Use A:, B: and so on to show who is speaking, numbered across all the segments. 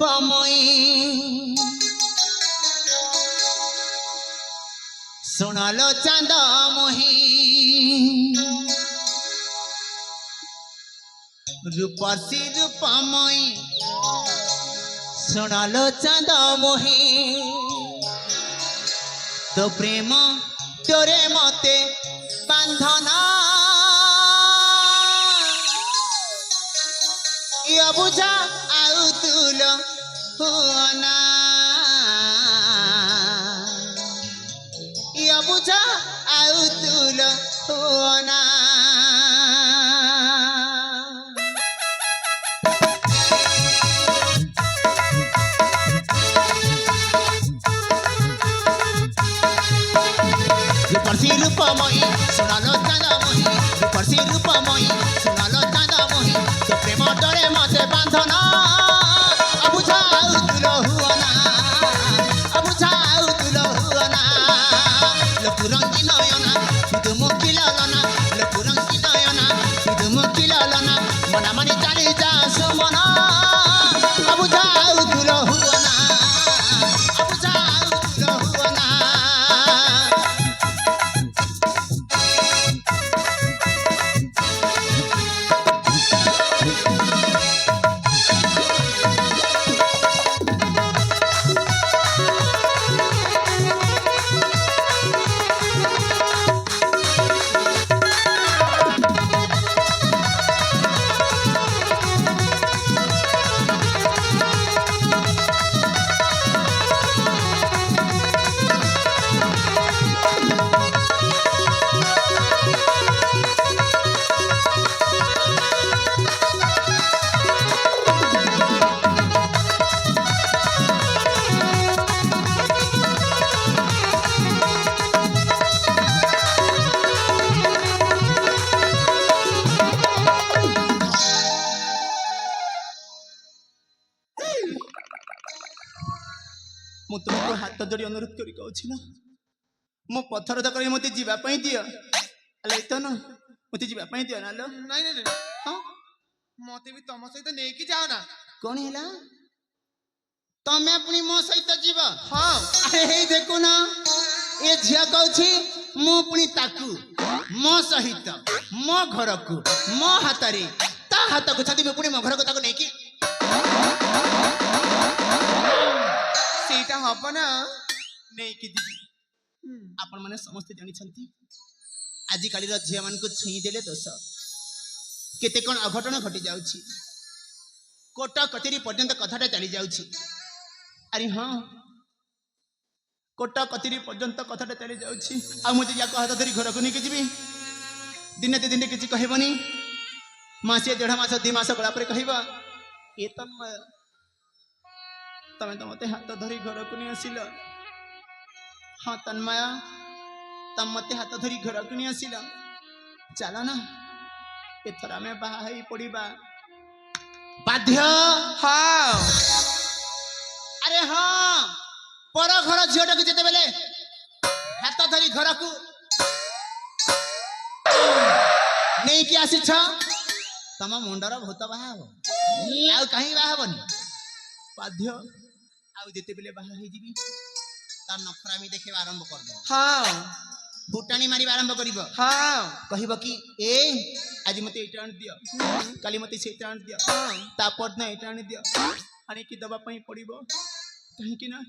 A: পামই শোনালো চাঁদ মোহি রূপসী রূপময়ী শোনালো চাঁদ মোহি তো প্রেম তোরে মতে বান্ধনা বুঝা আউ তুল হুনা বুঝা আউ তুল হুনা রূপসী রূপময়ী শোনালো চাঁদ মোহি রূপসী রূপময়ী শোনালো চাঁদ মোহি তো প্রেম ডরে মতে বাঁধনা বুঝাও তুল হুনা বুঝাও তুল হুনা লপুরঙ্গি নয়না শুধু মুখি লালনা লপুরঙ্গি নয়না শুধু মুখি লালনা মনা মনি চালি যা সুমনা বুঝাও তুল হুনা বুঝাও তুল হুনা ମୁଁ ତୁମକୁ ହାତ ଯୋଡ଼ି ଅନୁରୋଧ କରି କହୁଛି ନା ମୁଁ ପଥର ଦରକାର ମୋତେ ଯିବା ପାଇଁ ଦିଅ ହେଲେ ତ ନା ମୋତେ ଯିବା ପାଇଁ ଦିଅ ନା
B: ନାଇଁ ନାଇଁ ନାଇଁ
A: ହଁ
B: ମତେ ବି ତମ ସହିତ ନେଇକି ଯାଅ ନା।
A: କଣ ହେଲା ତମେ ପୁଣି ମୋ ସହିତ ଯିବ
B: ହଁ
A: ଆରେ ହେଇ ଦେଖୁନ ଏ ଝିଅ କହୁଛି ମୁଁ ପୁଣି ତାକୁ ମୋ ସହିତ ମୋ ଘରକୁ ମୋ ହାତରେ ତା ହାତକୁ ଛାଡ଼ିବି ପୁଣି ମୋ ଘରକୁ ତାକୁ ନେଇକି
B: ସେଇଟା ହବ ନା।
A: ନେଇକି ଯିବି ଆପଣମାନେ ସମସ୍ତେ ଜାଣିଛନ୍ତି ଆଜିକାଲିର ଝିଅମାନଙ୍କୁ ଛୁଇଁ ଦେଲେ ଦୋଷ କେତେ କ'ଣ ଅଘଟଣ ଘଟି ଯାଉଛି କୋର୍ଟ କଚେରୀ ପର୍ଯ୍ୟନ୍ତ କଥାଟା ଚାଲି ଯାଉଛି ଆରେ ହଁ କୋର୍ଟ କଚେରୀ ପର୍ଯ୍ୟନ୍ତ କଥାଟା ଚାଲି ଯାଉଛି ଆଉ ମୁଁ ଯଦି ୟାକୁ ହାତ ଧରି ଘରକୁ ନେଇକି ଯିବି ଦିନେ ଦୁଇ ଦିନେ କିଛି କହିବନି ମାସେ ଦେଢ଼ ମାସ 2 ମାସ ଗଲା ପରେ କହିବ ଏ ତନ୍ମୟ ତମେ ତ ମୋତେ ହାତ ଧରି ଘରକୁ ନେଇ ଆସିଲ ହଁ ତନ୍ମୟ ତମେ ମୋତେ ହାତ ଧରି ଘରକୁ ନେଇ ଆସିଲ ଚାଲ ନା ଏଥର ଆମେ ବାହା ହେଇ ପଡ଼ିବା ବାଧ୍ୟ
B: ହଁ
A: ଆରେ ହଁ ପର ଘର ଝିଅଟାକୁ ଯେତେବେଳେ ହାତ ଧରି ଘରକୁ ନେଇକି ଆସିଛ ତମ ମୁଣ୍ଡର ଭୂତ ବାହା ହବ ଆଉ କାହିଁ ବାହା ହବନି ବାଧ୍ୟ ଆଉ ଯେତେବେଳେ ବାହା ହେଇଯିବି ତାର ନଖରାମି ଦେଖିବା ଆରମ୍ଭ କରିଦେବ
B: ହଁ
A: ଫୁଟାଣି ମାରିବା ଆରମ୍ଭ କରିବ
B: ହଁ
A: କହିବ କି ଏ ଆଜି ମତେ ଏଇଟା ଆଣି ଦିଅ କାଲି ମତେ ସେଇଟା ଆଣି ଦିଅ ତା ପରଦିନ ଏଇଟା ଆଣି ଦିଅ ଆଣିକି ଦେବା ପାଇଁ ପଡ଼ିବ କାହିଁକି ନା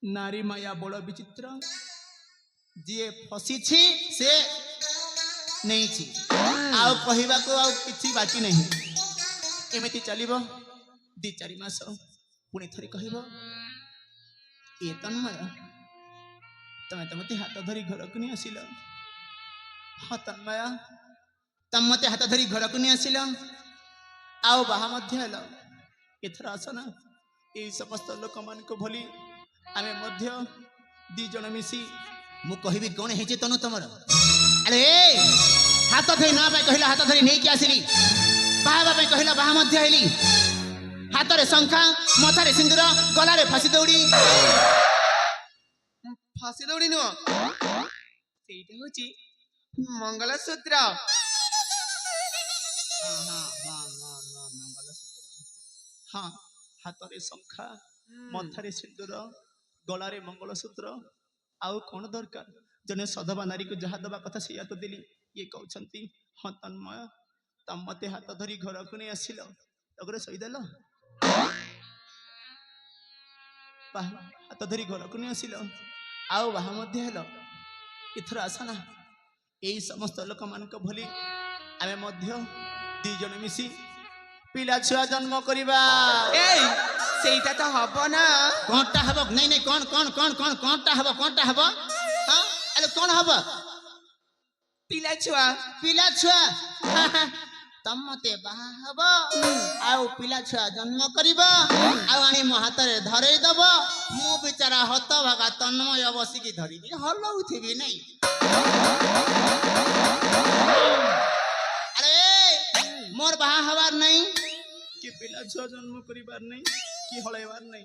A: ନାରୀ ମାୟା ବଳ ବିଚିତ୍ର ଯିଏ ଫସିଛି ସେ ନେଇଛି ଆଉ କହିବାକୁ ଆଉ କିଛି ବାକି ନାହିଁ ଏମିତି ଚାଲିବ 2-4 ମାସ ପୁଣି ଥରେ କହିବ ଏ ତନ୍ମୟ ତମେ ତ ମତେ ହାତ ଧରି ଘରକୁ ନେଇ ଆସିଲ ହଁ ତନ୍ମୟ ତମେ ମତେ ହାତ ଧରି ଘରକୁ ନେଇ ଆସିଲ ଆଉ ବାହା ମଧ୍ୟ ହେଲ ଏଥର ଆସ ନା ଏଇ ସମସ୍ତ ଲୋକମାନଙ୍କୁ ଭଳି ଆମେ ମଧ୍ୟ 2 ଜଣ ମିଶି ମୁଁ କହିବି କଣ ହେଇଛି ତନୁ ତମର ଆରେ ହାତ ଧରି ନା ପାଇଁ କହିଲା ହାତ ଧରି ନେଇକି ଆସିଲି ବାହା ହେବା ପାଇଁ କହିଲା ବାହା ମଧ୍ୟ ହେଲି ହାତରେ ଶଙ୍ଖା ମଥାରେ ସିନ୍ଦୁର ଗଳାରେ ଫାସି ଦଉଡ଼ି
B: ফাঁসি দৌড়ি নুহ সেইটা হচ্ছে মঙ্গলসূত্র।
A: ହଁ ହାତରେ ଶଙ୍ଖା, ମଥାରେ ସିନ୍ଦୁର, ଗଳାରେ ମଙ୍ଗଳସୂତ୍ର, ଆଉ କଣ ଦରକାର? ଜଣେ ସଧବା ନାରୀକୁ ଯାହା ଦେବା କଥା ସେଇଆ ତ ଦେଲି। ଇଏ କହୁଛନ୍ତି ହଁ ତନ୍ମୟ, ତମ ମତେ ହାତ ଧରି ଘରକୁ ନେଇ ଆସିଲ, ତାପରେ ଶୋଇଦେଲ, ହାତ ଧରି ଘରକୁ ନେଇ ଆସିଲ, ଆଉ ବାହା ମଧ୍ୟ ହେଲ। ଏଥର ଆସ ନା, ଏଇ ସମସ୍ତ ଲୋକମାନଙ୍କ ଭଳି ଆମେ ମଧ୍ୟ ଦି ଜଣ ମିଶି ପିଲା ଛୁଆ ଜନ୍ମ କରିବା।
B: ଏଇ ସେଇଟା ତ ହବ ନା।
A: କଣଟା ହବ? ନାଇଁ ନାଇଁ, କଣ କଣ କଣ କଣ କଣଟା ହବ? କଣଟା ହବ? ହଁ ଆରେ କଣ ହବ?
B: ପିଲା ଛୁଆ।
A: ପିଲା ଛୁଆ। ତମତେ ବାହା ହବ, ଆଉ ପିଲା ଛୁଆ ଜନ୍ମ କରିବ, ଆଉ ଆଣି ମୋ ହାତରେ ଧରେଇ ଦବ। ମୁଁ ବିଚାରା ହତଭାଗା ତନ୍ମୟ ବସିକି ଧରିକି ହଲଉଥିବି ନାଇଁ। ଆରେ ମୋର ବାହା ହବାର ନାହିଁ, କି ପିଲା ଛୁଆ ଜନ୍ମ କରିବାର ନାହିଁ, କି ହଳେଇବାର ନାହିଁ।